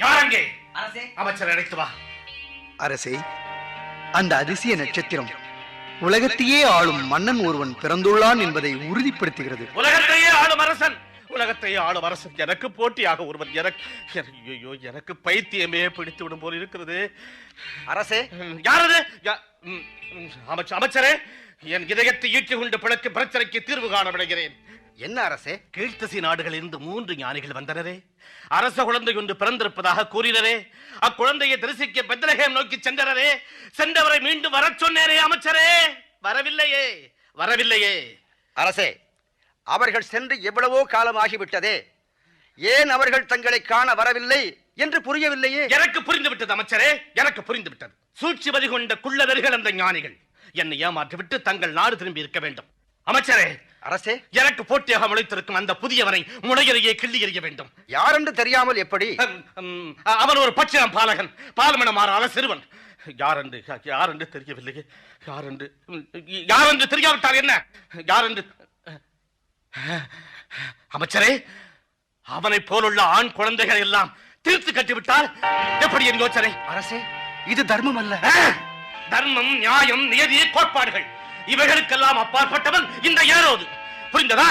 யாரங்கே? அமைச்சர் அழைத்து வா. அரசே, அந்த அதிசய நட்சத்திரம் உலகத்தையே ஆளும் மன்னன் ஒருவன் பிறந்துள்ளான் என்பதை உறுதிப்படுத்துகிறது. உலகத்தையே ஆளும் அரசன், உலகத்தையே ஆளும் அரசன் எனக்கு போட்டியாக ஒருவன். எனக்கு பைத்தியமே பிடித்து விடும் போல் இருக்கிறது. அரசே, யாரது? அமைச்சரே, என் இதயத்தை ஈட்டி கொண்டு பிளக்கு பிரச்சனைக்கு தீர்வு காண விடுகிறேன். என்ன அரசே? கீழ்த்திசை நாடுகளில் இருந்து 3 ஞானிகள் வந்தனரே. அரச குழந்தை ஒன்று பிறந்திருப்பதாக கூறினரே. அக்குழந்தையை தரிசிக்க பெத்லகேம் நோக்கி சென்றனரே. சென்றவரை மீண்டும் வர சொன்னேரே அமைச்சரே. வரவில்லையே. அரசே, அவர்கள் சென்று எவ்வளவோ காலம் ஆகிவிட்டதே. ஏன் அவர்கள் தங்களை காண வரவில்லை என்று புரியவில்லையே. எனக்கு புரிந்துவிட்டது அமைச்சரே, எனக்கு புரிந்துவிட்டது. சூழ்ச்சிபதி கொண்ட குள்ளவர்கள் அந்த ஞானிகள் என்னை ஏமாற்றிவிட்டு தங்கள் நாடு திரும்பி இருக்க வேண்டும். அமைச்சரே, அரசே, எனக்கு போட்டியாக முளைத்திருக்கும் அந்த புதியவனை முனையறையே கிள்ளி எறிய வேண்டும். யார் என்று தெரியாமல் எப்படி? அவன் ஒரு பச்சிளம் பாலகன், பால்மணம் மாறாத சிறுவன். யார் என்று தெரியவில்லையே. யார் என்று தெரியாவிட்டார் என்ன? யார் என்று? அமைச்சரே, அவனை போலுள்ள ஆண் குழந்தைகள் எல்லாம் தீர்த்து கட்டிவிட்டால் எப்படி என் யோசனை? அரசே, இது தர்மம் அல்ல. தர்மம், நியாயம், நியதி, கோட்பாடுகள் இவைகளுக்கெல்லாம் அப்பாற்பட்டவன் இந்த ஏரோது. புரிந்ததா?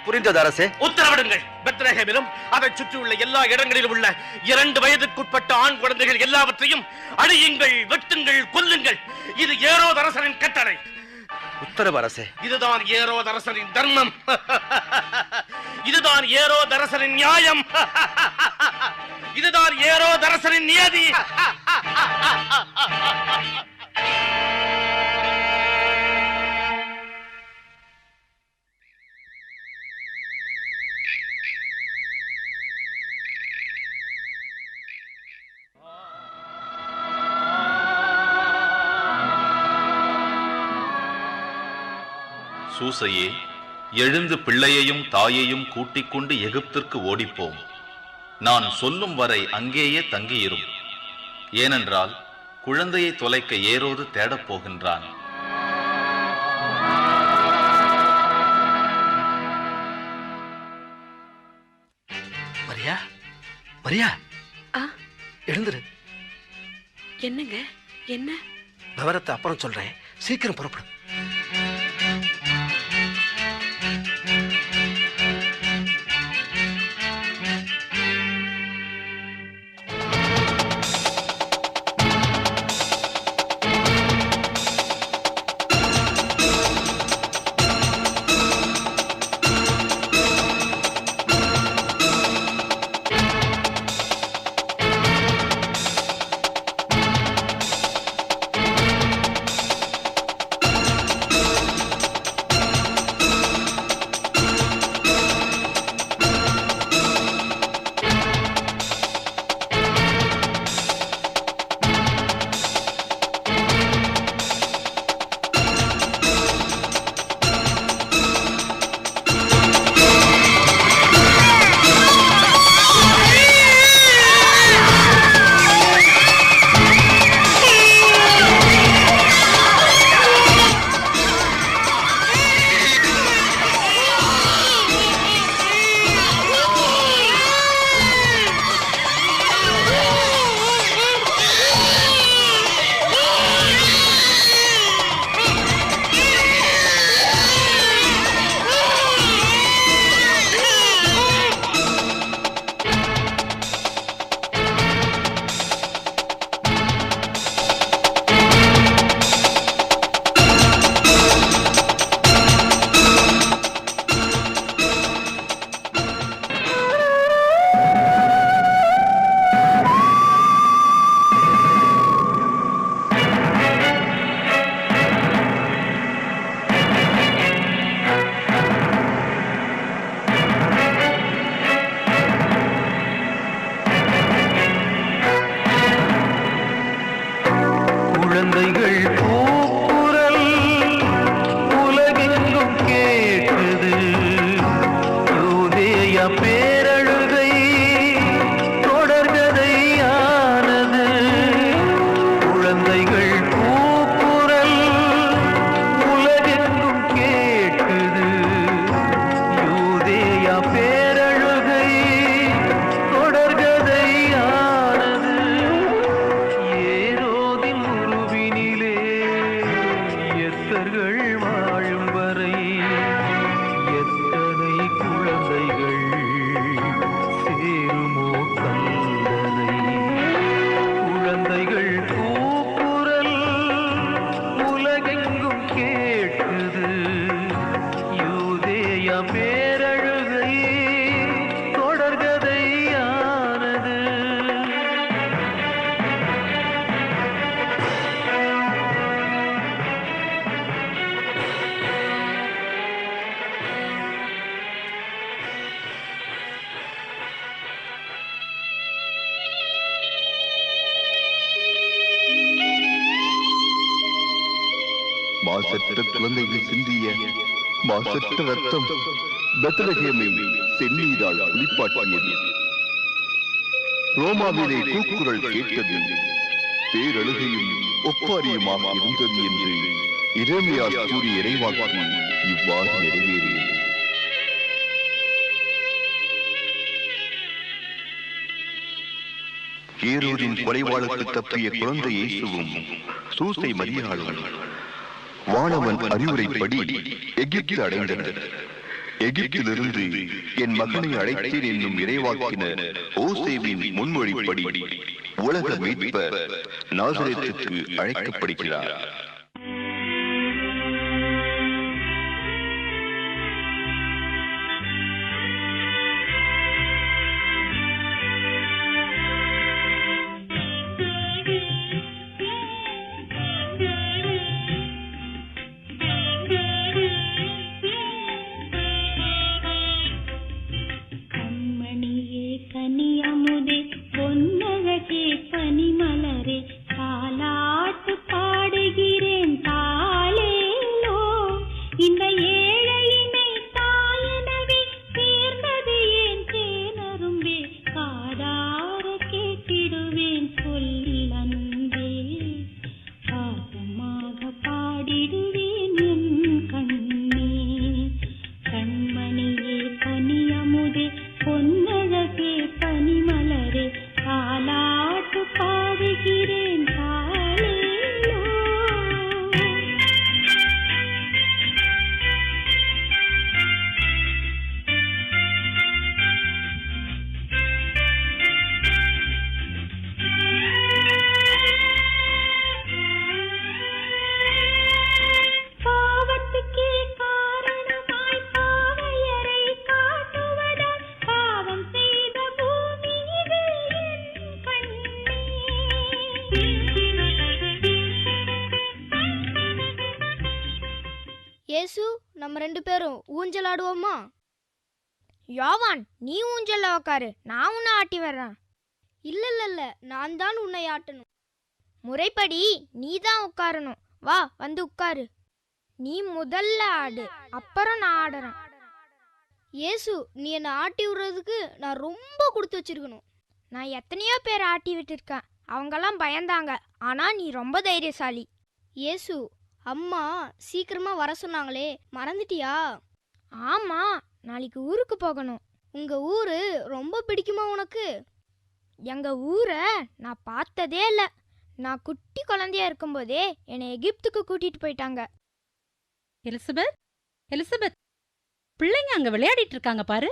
புரிந்தது அரசே. உத்தரவிடுங்கள். பெத்லகேமிலும் அதை சுற்றியுள்ள எல்லா இடங்களிலும் உள்ள 2 வயதுக்குட்பட்ட ஆண் குழந்தைகள் எல்லாவற்றையும் அழியுங்கள், வெட்டுங்கள், கொல்லுங்கள். இது ஏரோது அரசனின் கட்டளை. உத்தரவு அரசே. இதுதான் ஏரோது அரசனின் தர்மம். இதுதான் ஏரோது அரசனின் நியாயம். இதுதான் ஏரோது அரசனின் நியதி. சூசையே, எழுந்து பிள்ளையையும் தாயையும் கூட்டிக் கொண்டு எகிப்திற்கு ஓடிப்போம். நான் சொல்லும் வரை அங்கேயே தங்கியிரும். ஏனென்றால் குழந்தையை தொலைக்க ஏரோது தேடப் போகின்றான். மரியா, எழுந்துரு. என்னங்க? என்ன விவரத்தை அப்புறம் சொல்றேன், சீக்கிரம் புறப்படும். சேருமோ கந்தனை குழந்தைகள் கூக்குரல் உலகெங்கும் கேட்குது யூதேயா பேரழுகை தொடர்கதையானது. மாசற்ற குழந்தைகள் சிந்திய மாசற்ற ரத்தம் பெத்லகேமை செந்நீரால் குளிப்பாட்டியது. ரோமாவிலே கூக்குரல் கேட்டது, பேரழுகையும் ஒப்பாரியுமாக இருந்தது என்று எரேமியா கூறிய இறைவாக்கு இவ்வாறு நிறைவேறியது. ஏரோதின் கொலைவாளுக்கு தப்பிய குழந்தை இயேசுவும் சூசை மரியாளும் வானவன் அறிவுரைப்படி எகிப்தில் அடைந்தனர். எகிப்திலிருந்து என் மகனை அழைத்தேன் என்னும் இறைவாக்கினர் ஓசேவின் முன்மொழிப்படி உலக மீட்பர் நாசரேத்துக்கு அழைக்கப்படுகிறார். இயேசு, நம்ம 2 பேரும் ஊஞ்சல் ஆடுவோமா? யோவான், நீ ஊஞ்சல்ல உட்காரு, நான் உன்னை ஆட்டி வர்றேன். இல்ல, நான் தான் உன்னை ஆட்டணும். முறைப்படி நீ தான் உட்காரணும். வா, வந்து உட்காரு. நீ முதல்ல ஆடு, அப்புறம் நான் ஆடுறேன். இயேசு, நீ என்னை ஆட்டி விடுறதுக்கு நான் ரொம்ப கொடுத்து வச்சிருக்கணும். நான் எத்தனையோ பேர் ஆட்டி விட்டுருக்கேன், அவங்கெல்லாம் பயந்தாங்க. ஆனா நீ ரொம்ப தைரியசாலி. இயேசு, அம்மா சீக்கிரமா வர சொன்னாங்களே, மறந்துட்டியா? ஆமா, நாளைக்கு ஊருக்கு போகணும். உங்க ஊரு ரொம்ப பிடிக்குமா உனக்கு? எங்க ஊரை நான் பார்த்ததே இல்லை. நான் குட்டி குழந்தையா இருக்கும்போதே என்னை எகிப்துக்கு கூட்டிட்டு போயிட்டாங்க. எலிசபெத், பிள்ளைங்க அங்க விளையாடிட்டு இருக்காங்க பாரு.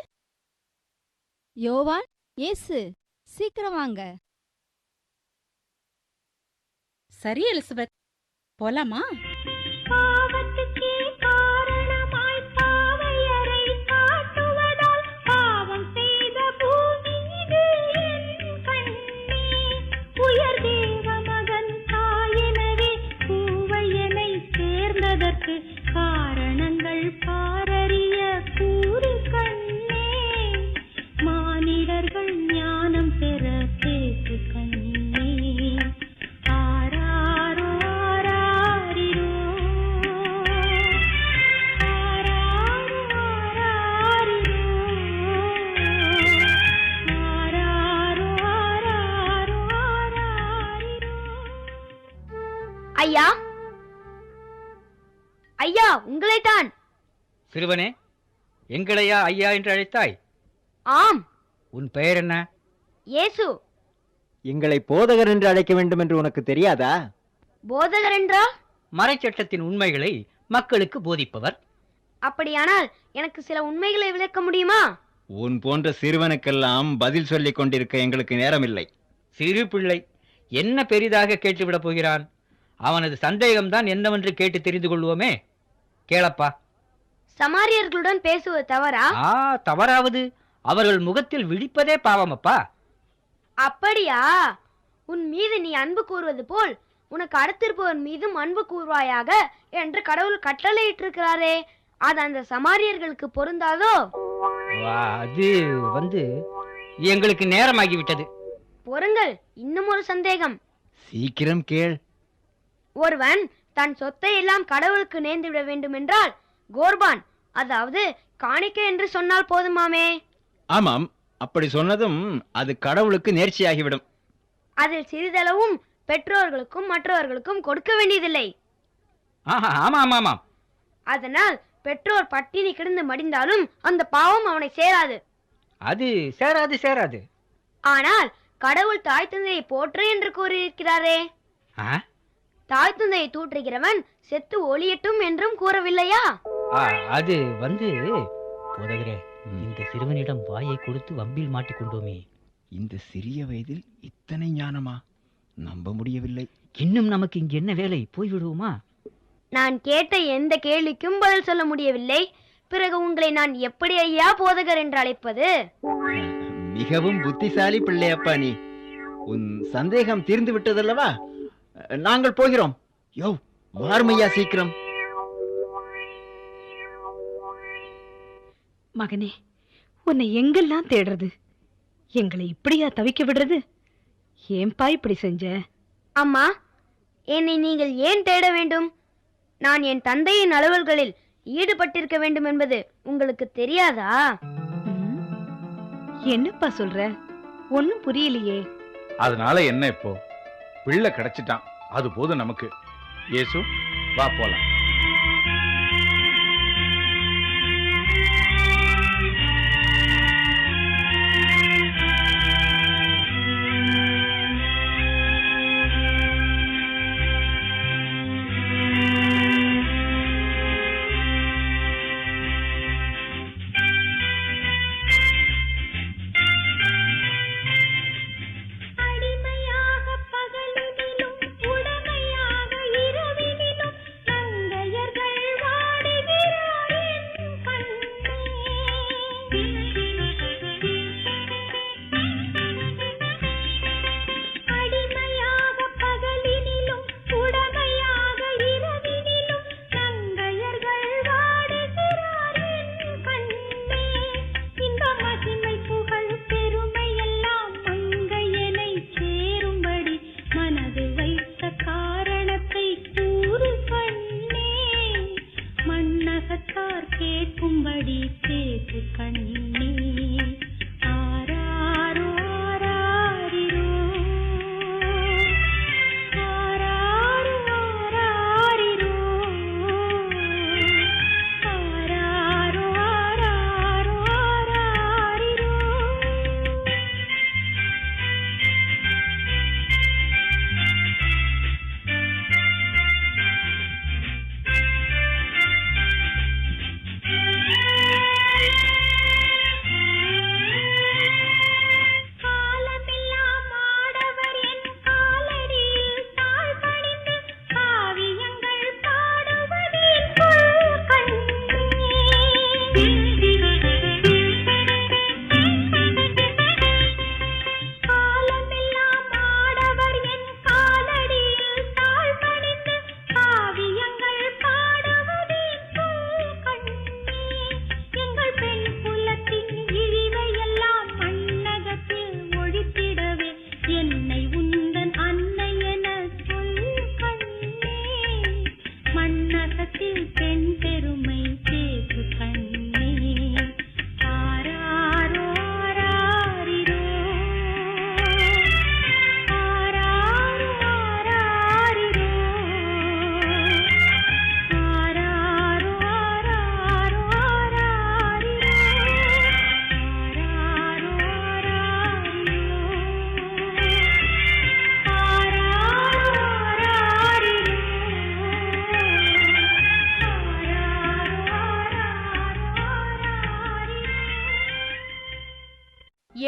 யோவான், இயேசு, சீக்கிரம் வாங்க. சரி எலிசபெத், போலாமா? காரணங்கள் பாரறிய கூறு கண்ணே, மானிடர்கள் ஞானம் பெற கேட்டு கண்ணே. ஆராரோ ஆராரிரோ, ஆராரோ ஆராரிரோ, ஆராரோ ஆராரோ ஆராரிரோ. ஐயா, ஐயா, உங்களைத்தான். சிறுவனே, எங்களையா ஐயா என்று அழைத்தாய்? ஆம். உன் பெயர் என்ன? இயேசு. எங்களை போதகர் என்று அழைக்க வேண்டும் என்று உனக்கு தெரியாதா? போதகர் என்றால்? மறைச்சட்டத்தின் உண்மைகளை மக்களுக்கு போதிப்பவர். அப்படியானால் எனக்கு சில உண்மைகளை விளக்க முடியுமா? உன் போன்ற சிறுவனுக்கெல்லாம் பதில் சொல்லிக் கொண்டிருக்க எங்களுக்கு நேரமில்லை. சிறு பிள்ளை என்ன பெரிதாக கேட்டுவிடப் போகிறான்? அவனது சந்தேகம்தான் என்னவென்று கேட்டு தெரிந்து கொள்வோமே. கேளப்பா. சமாரியர்களுடன் பேசுவது தவறா? தவறாவது அவர்கள் முகத்தில் விழிப்பதே பாவமப்பா. அப்படியா? உன் மீது நீ அன்பு கூறுவது போல் உனக்கு அடுத்திருப்பவன் மீதும் அன்பு கூறுவாயாக என்று கடவுள் கட்டளையிட்டிருக்கிறாரே, அது அந்த சமாரியர்களுக்கு பொருந்தாதோ? அது எங்களுக்கு நேரமாகிவிட்டது. பொறுங்கள், இன்னும் ஒரு சந்தேகம். சீக்கிரம் கேள். ஒருவன் தன் சொத்தை எல்லாம் கடவுளுக்கு நேர்ந்துவிட வேண்டும் என்றால் கோர்பான், அதாவது காணிக்கை என்று சொன்னால் போதுமாமே? ஆமாம், அப்படி சொன்னதும் அது கடவுளுக்கு நேர்ச்சியாகிவிடும். அதில் சிறிதளவும் பெற்றோர்களுக்கும் மற்றவர்களுக்கும் கொடுக்க வேண்டியதில்லை. ஆமாம். அதனால் பெற்றோர் பட்டினி கிடந்து மடிந்தாலும் அந்த பாவம் அவனை சேராது. அது சேராது. ஆனால் கடவுள் தாய் தந்தையை போற்று என்று கூறியிருக்கிறாரே, தாய் தந்தையை தூற்றுகிறவன் செத்து ஒளியட்டும் என்றும் கூறவில்லையா? அது போதகரே, இந்த சிறுவனிடம் வாயை கொடுத்து வம்பில் மாட்டிக்கொண்டோமே. இந்த சிறிய வயதில் இத்தனை ஞானமா? நம்ப முடியவில்லை. இன்னும் நமக்கு இங்கு என்ன வேலை? போய்விடுவோமா? நான் கேட்ட எந்த கேள்விக்கும் பதில் சொல்ல முடியவில்லை. பிறகு உங்களை நான் எப்படி ஐயா போதகர் என்று அழைப்பது? மிகவும் புத்திசாலி பிள்ளையப்பா நீ. உன் சந்தேகம் தீர்ந்து விட்டதல்லவா? நாங்கள் போகிறோம். யோ, வாருமையா சீக்கிரம். மகனே, உன்னை எங்கெல்லாம் தேடுறது? எங்களை இப்படியா தவிக்க விடுறது? ஏன்பா இப்படி செஞ்ச? அம்மா, என்னை நீங்கள் ஏன் தேட வேண்டும்? நான் என் தந்தையின் அலுவல்களில் ஈடுபட்டிருக்க வேண்டும் என்பது உங்களுக்கு தெரியாதா? என்னப்பா சொல்ற? ஒன்னும் புரியலையே. அதனால என்ன, இப்போ பிள்ளை கிடைச்சிட்டான், அது போதும் நமக்கு. இயேசு, வா போலாம். அடிமையாக பகலினிலும் உடமையாக இரவினிலும்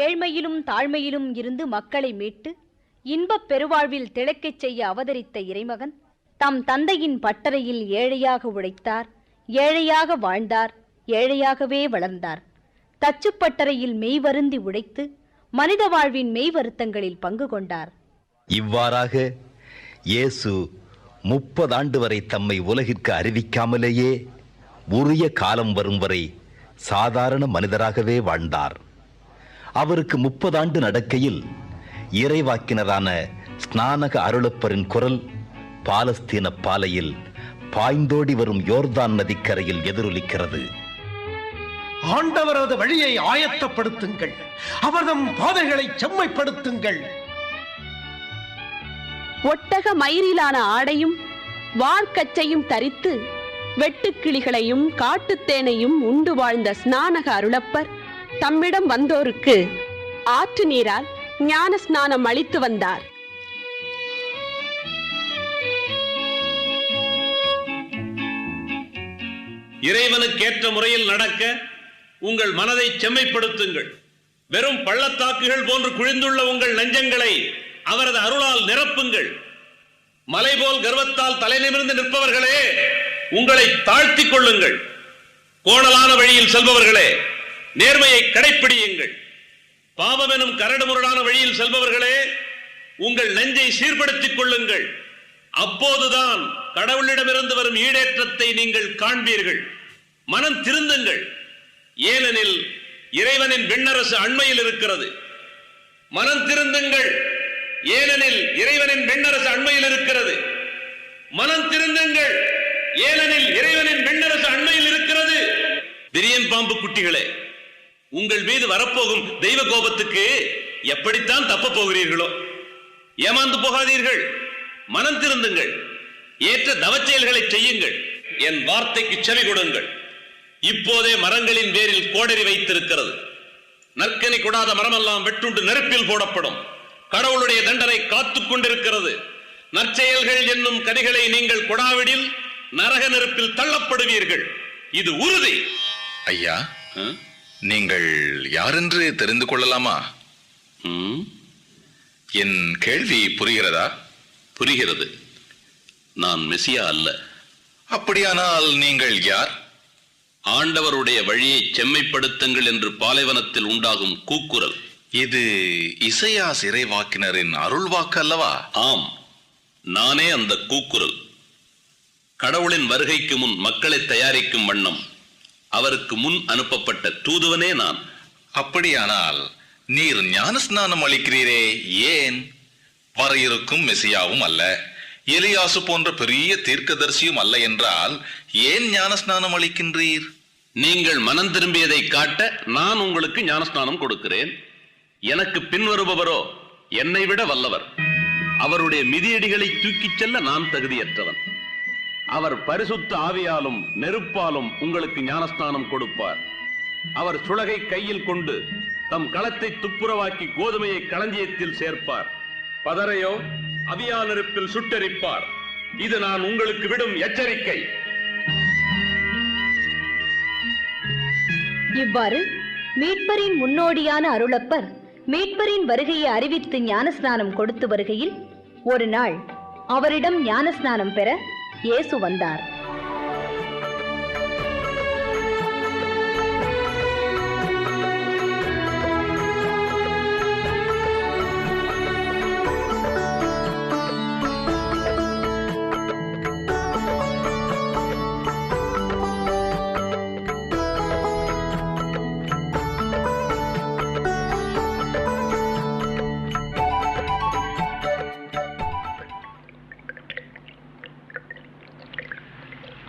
ஏழ்மையிலும் தாழ்மையிலும் இருந்து மக்களை மீட்டு இன்பப் பெருவாழ்வில் திளைக்கச் செய்ய அவதரித்த இறைமகன் தம் தந்தையின் பட்டறையில் ஏழையாக உழைத்தார், ஏழையாக வாழ்ந்தார், ஏழையாகவே வளர்ந்தார். தச்சுப்பட்டறையில் மெய்வருந்தி உழைத்து மனித வாழ்வின் மெய் வருத்தங்களில் பங்கு கொண்டார். இவ்வாறாக இயேசு 30 ஆண்டு வரை தம்மை உலகிற்கு அறிவிக்காமலேயே உரிய காலம் வரும் வரை சாதாரண மனிதராகவே வாழ்ந்தார். அவருக்கு 30 ஆண்டு நடக்கையில் இறைவாக்கினரான ஸ்நானக அருளப்பரின் குரல் பாலஸ்தீன பாலையில் பாய்ந்தோடி வரும் யோர்தான் நதிக்கரையில் எதிரொலிக்கிறது. ஆண்டவரது வழியை ஆயத்தப்படுத்துங்கள், அவர்தம் பாதைகளை செம்மைப்படுத்துங்கள். ஒட்டக மயிரிலான ஆடையும் வார்க்கச்சையும் தரித்து வெட்டுக்கிளிகளையும் காட்டுத்தேனையும் உண்டு வாழ்ந்த ஸ்நானக அருளப்பர் தம்மிடம் வந்தோருக்கு ஆற்று நீரால் ஞான ஸ்நானம் அளித்து வந்தார். இறைவனுக்கேற்ற முறையில் நடக்க உங்கள் மனதை செம்மைப்படுத்துங்கள். வெறும் பள்ளத்தாக்குகள் போன்று குழிந்துள்ள உங்கள் நெஞ்சங்களை அவரது அருளால் நிரப்புங்கள். மலை போல் கர்வத்தால் தலை நிமிர்ந்து நிற்பவர்களே, உங்களை தாழ்த்திக் கொள்ளுங்கள். கோணலான வழியில் செல்பவர்களே, நேர்மையை கடைப்பிடியுங்கள். பாவமெனும் கரடுமுரடான வழியில் செல்பவர்களே, உங்கள் நெஞ்சை சீர்படுத்திக் கொள்ளுங்கள். அப்போதுதான் கடவுளிடமிருந்து வரும் ஈடேற்றத்தை நீங்கள் காண்பீர்கள். மனம் திருந்துங்கள், ஏனெனில் இறைவனின் விண்ணரசு அண்மையில் இருக்கிறது. மனம் திருந்துங்கள், ஏனெனில் இறைவனின் விண்ணரசு அண்மையில் இருக்கிறது. மனம் திருந்துங்கள், ஏனெனில் இறைவனின் விண்ணரசு அண்மையில் இருக்கிறது. விரியன் பாம்பு குட்டிகளே, உங்கள் மீது வரப்போகும் தெய்வ கோபத்துக்கு எப்படித்தான் தப்ப போகிறீர்களோ. ஏமாந்து போகாதீர்கள், மனம் திருந்துங்கள், ஏற்ற தவச்செயல்களை செய்யுங்கள். என் வார்த்தைக்கு செவி கொடுங்கள். இப்போதே மரங்களின் வேரில் கோடரி வைத்திருக்கிறது. நற்கனி கொடாத மரமெல்லாம் வெட்டுண்டு நெருப்பில் போடப்படும். கடவுளுடைய தண்டனை காத்துக் கொண்டிருக்கிறது. நற்செயல்கள் என்னும் கனிகளை நீங்கள் கொடாவிடில் நரக நெருப்பில் தள்ளப்படுவீர்கள். இது உறுதி. ஐயா, நீங்கள் யாரென்று தெரிந்து கொள்ளலாமா? என் கேள்வி புரிகிறதா? புரிகிறது. நான் மெசியா அல்ல. அப்படியானால் நீங்கள் யார்? ஆண்டவருடைய வழியை செம்மைப்படுத்துங்கள் என்று பாலைவனத்தில் உண்டாகும் கூக்குரல். இது இசையாஸ் இறைவாக்கினரின் அருள் வாக்கு அல்லவா? ஆம், நானே அந்த கூக்குரல். கடவுளின் வருகைக்கு முன் மக்களை தயாரிக்கும் வண்ணம் அவருக்கு முன் அனுப்பப்பட்ட தூதுவனே நான். அப்படியானால் நீர் ஞானஸ்நானம் அளிக்கிறீரே, ஏன்? வர இருக்கும் மெசியாவும் அல்ல, எலியாசு போன்ற பெரிய தீர்க்கதரிசியும் அல்ல என்றால் ஏன் ஞானஸ்நானம் அளிக்கின்றீர்? நீங்கள் மனம் திரும்பியதை காட்ட நான் உங்களுக்கு ஞானஸ்நானம் கொடுக்கிறேன். எனக்கு பின்வருபவரோ என்னை விட வல்லவர். அவருடைய மிதியடிகளை தூக்கிச் செல்ல நான் தகுதியற்றவன். அவர் பரிசுத்த ஆவியாலும் நெருப்பாலும் உங்களுக்கு ஞானஸ்நானம் கொடுப்பார். அவர் சுளகை கையில் கொண்டு தம் களத்தை துப்புரவாக்கி கோதுமையை களஞ்சியத்தில் சேர்ப்பார். பதரையோ அவியா நெருப்பில் சுட்டெரிப்பார். இது நான் உங்களுக்கு விடும் எச்சரிக்கை. இவ்வாறு மீட்பரின் முன்னோடியான அருளப்பர் மீட்பரின் வருகையை அறிவித்து ஞானஸ்நானம் கொடுத்து வருகையில் ஒரு நாள் அவரிடம் ஞானஸ்நானம் பெற இயேசு வந்தார்.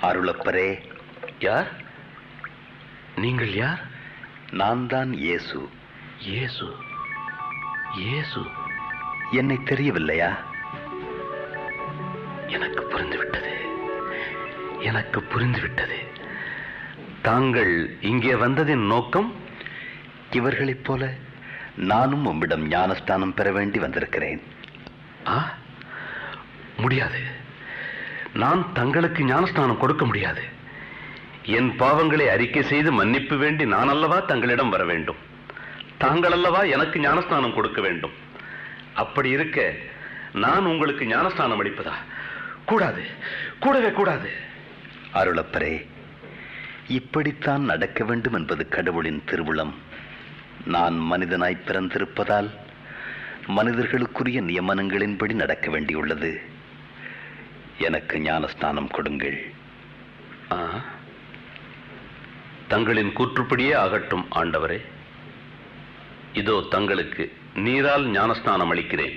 அருளப்பரே. யார் நீங்கள்? யார்? நான் தான் இயேசு. இயேசு? இயேசு என்னை தெரியவில்லையா? எனக்கு புரிந்துவிட்டது, எனக்கு புரிந்துவிட்டது. தாங்கள் இங்கே வந்ததின் நோக்கம்? இவர்களைப் போல நானும் உம்மிடம் ஞானஸ்தானம் பெற வேண்டி வந்திருக்கிறேன். முடியாது. நான் தங்களுக்கு ஞானஸ்நானம் கொடுக்க முடியாது. என் பாவங்களை அறிக்கை செய்து மன்னிப்பு வேண்டி நான் அல்லவா தங்களிடம் வர வேண்டும். தாங்கள் அல்லவா எனக்கு ஞானஸ்நானம் கொடுக்க வேண்டும். அப்படி இருக்க நான் உங்களுக்கு ஞானஸ்நானம் அளிப்பதா? கூடாது, கூடவே கூடாது. அருளப்பரே, இப்படித்தான் நடக்க வேண்டும் என்பது கடவுளின் திருவுளம். நான் மனிதனாய் பிறந்திருப்பதால் மனிதர்களுக்குரிய நியமனங்களின்படி நடக்க வேண்டியுள்ளது. எனக்கு ஞானஸ்நானம் கொடுங்கள். தங்களின் கூற்றுப்படியே ஆகட்டும் ஆண்டவரே. இதோ தங்களுக்கு நீரால் ஞானஸ்நானம் அளிக்கிறேன்.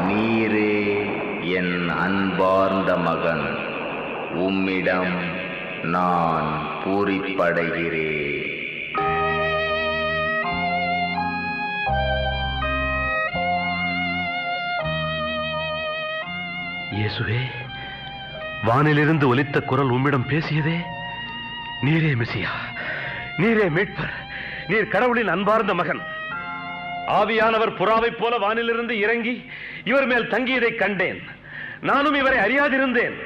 நீரே என் அன்பார்ந்த மகன், உம்மிடம் நான் பூரிப்படைகிறேன். இயேசுவே, வானிலிருந்து ஒலித்த குரல் உம்மிடம் பேசியதே. நீரே மெசியா, நீரே மீட்பர், நீர் கடவுளின் அன்பார்ந்த மகன். ஆவியானவர் புறாவைப் போல வானிலிருந்து இறங்கி இவர் மேல் தங்கியதை கண்டேன். நானும் இவரை அறியாதிருந்தேன்.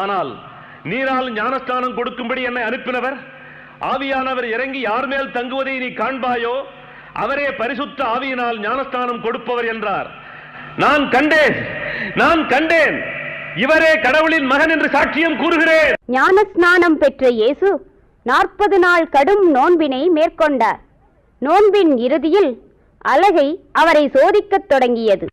ஆனால் நீரால் ஞானஸ்தானம் கொடுக்கும்படி என்னை அனுப்பினவர், ஆவியானவர் இறங்கி யார் மேல் தங்குவதை நீ காண்பாயோ அவரே பரிசுத்த ஆவியினால் ஞானஸ்தானம் கொடுப்பவர் என்றார். நான் கண்டேன், இவரே கடவுளின் மகன் என்று சாட்சியம் கூறுகிறேன். ஞானஸ்நானம் பெற்ற இயேசு 40 நாள் கடும் நோன்பினை மேற்கொண்டார். நோன்பின் இறுதியில் அலகை அவரை சோதிக்கத் தொடங்கியது.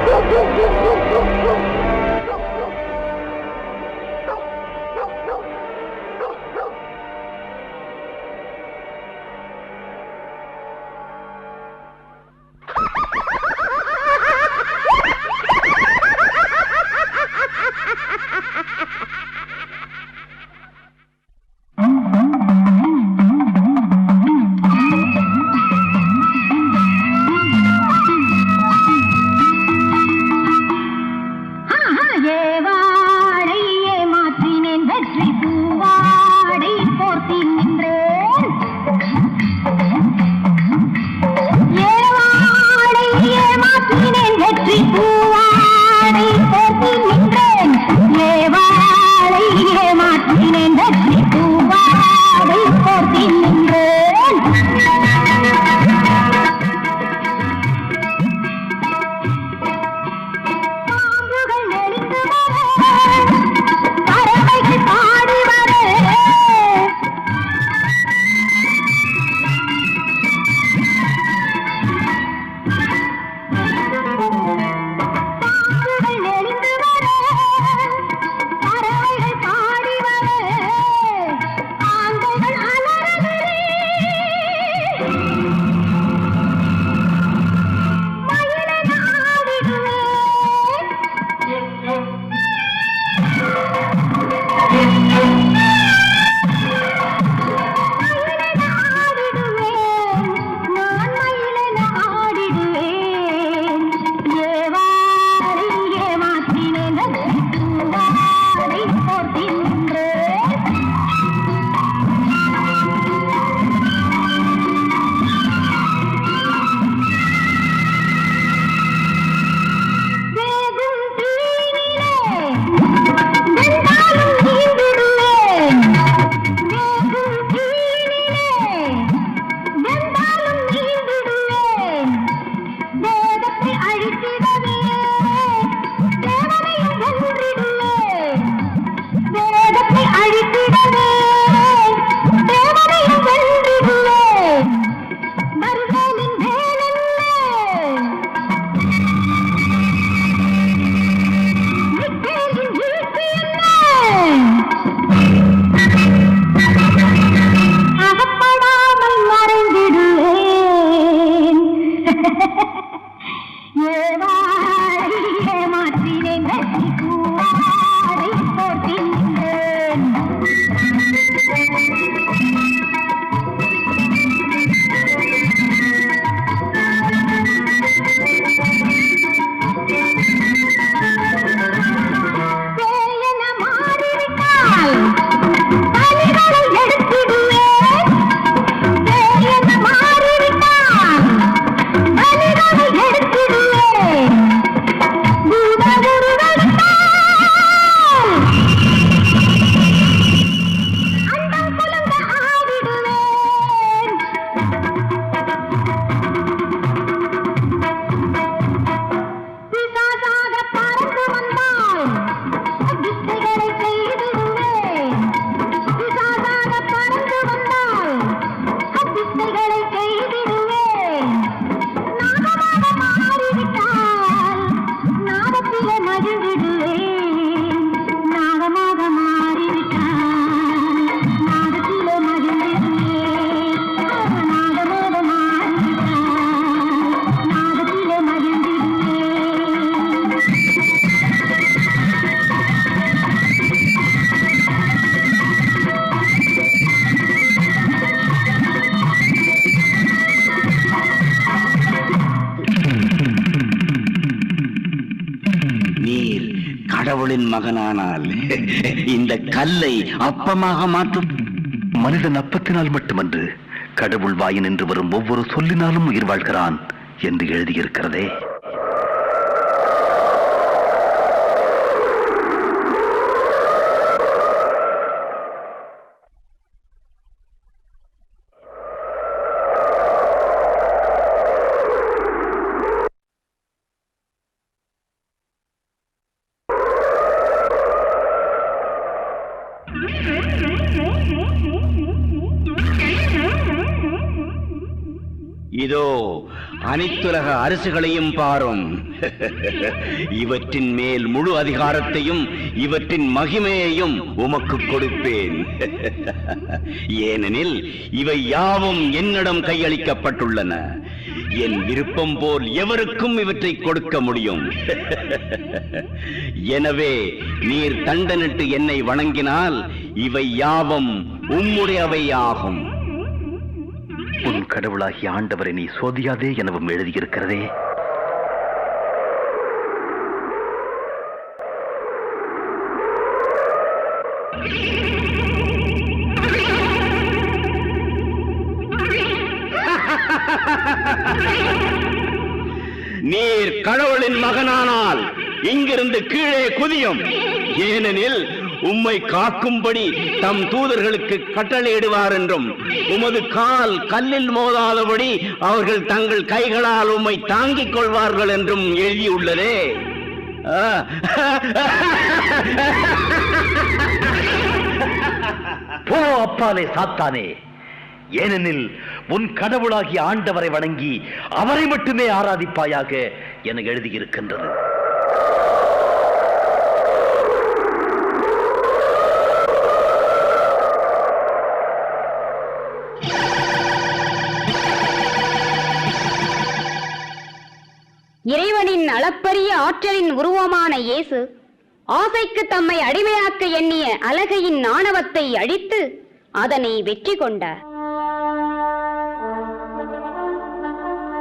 Go, go, go, go, go. ஏவாளை ஏமாற்றினேன் வெற்றி பூவாடை போர்த்தி நின்றேன் ஏவாளை ஏமாற்றினேன் வெற்றி பூவாடை போர்த்தி நின்றேன் ஏவாளை ஏமாற்றினேன் வெற்றி பூவாடை போர்த்தி நின்றேன் பறவைகள் பாடி வர பறவைகள் பாடி வர ஆந்தைகள் அலறுகிறே மயிலென ஆடிடுவேன் நான் மயிலென ஆடிடுவேன் ஏவாளை ஏமாற்றினேன் பூவாடை போர்த்தி நின்றேன் வேகும் தீயினிலே வெந்தாலும் நீந்திடுவேன் வேகும் தீயினிலே வெந்தாலும் நீந்திடுவேன் வேதத்தை அழித்திடவே தேவனையும் வென்றிடுவேன் வேதத்தை அழித்திடவே தேவனையும் வென்றிடுவேன் வருவேனின் வேலென்ன மிக்கேலின் வீழ்ச்சி என்ன அகப்படாமல் மறைந்திடுவேன் ஏவாளை ஏமாற்றினேன் வெற்றி பூவாடை போர்த்தி நின்றேன் பேயென மாறிவிட்டால் பலிகளை எடுத்திடுவேன் பேயென மாறிவிட்டால் பலிகளை எடுத்திடுவேன் பூதகுருவெடுத்தால் அண்டம் குலுங்க ஆடிடுவேன் பிசாசாக பறந்து வந்தால் வித்தைகளை செய்திடுவேன் பிசாசாக பறந்து வந்தால் வித்தைகளை செய்திடுவேன் நாகமாக மாறிவிட்டால் நாகத்திலே மகிழ்ந்திடுவேன் நாகமாக மாறிவிட்டால் நாகத்திலே மகிழ்ந்திடுவேன் நாகமாக மாறிவிட்டால் நாகத்திலே மகிழ்ந்திடுவேன் நீர் கடவுளின் மகனானால் இந்த கல்லை அப்பமாக மாற்றும். மனிதன் அப்பத்தினால் மட்டுமன்று கடவுள் வாயினின்று வரும் ஒவ்வொரு சொல்லினாலும் உயிர் வாழ்கிறான் என்று எழுதியிருக்கிறதே. இதோ அனைத்துலக அரசுகளையும் பாரும். இவற்றின் மேல் முழு அதிகாரத்தையும் இவற்றின் மகிமையையும் உமக்கு கொடுப்பேன். ஏனெனில் இவை யாவும் என்னிடம் கையளிக்கப்பட்டுள்ளன. என் விருப்பம் போல் எவருக்கும் இவற்றை கொடுக்க முடியும். எனவே நீர் தண்டனிட்டு என்னை வணங்கினால் இவை யாவும் உம்முடையவை ஆகும். உன் கடவுளாகிய ஆண்டவரை நீ சோதியாதே எனவும் எழுதியிருக்கிறதே. நீர் கடவுளின் மகனானால் இங்கிருந்து கீழே குதியும். ஏனெனில் உம்மை காக்கும்படி தம் தூதர்களுக்கு கட்டளையிடுவார் என்றும் உமது கால் கல்லில் மோதாதபடி அவர்கள் தங்கள் கைகளால் உம்மை தாங்கிக் கொள்வார்கள் என்றும் எழுதியுள்ளதே. போ அப்பாலே சாத்தானே, ஏனெனில் உன் கடவுளாகி ஆண்டவரை வணங்கி அவரை மட்டுமே ஆராதிப்பாயாக என எழுதியிருக்கின்றது. இறைவனின் அளப்பரிய ஆற்றலின் உருவமான இயேசு ஆசைக்கு தம்மை அடிமையாக்க எண்ணிய அலகையின் ஆணவத்தை அழித்து அதனை வெற்றி கொண்டார்.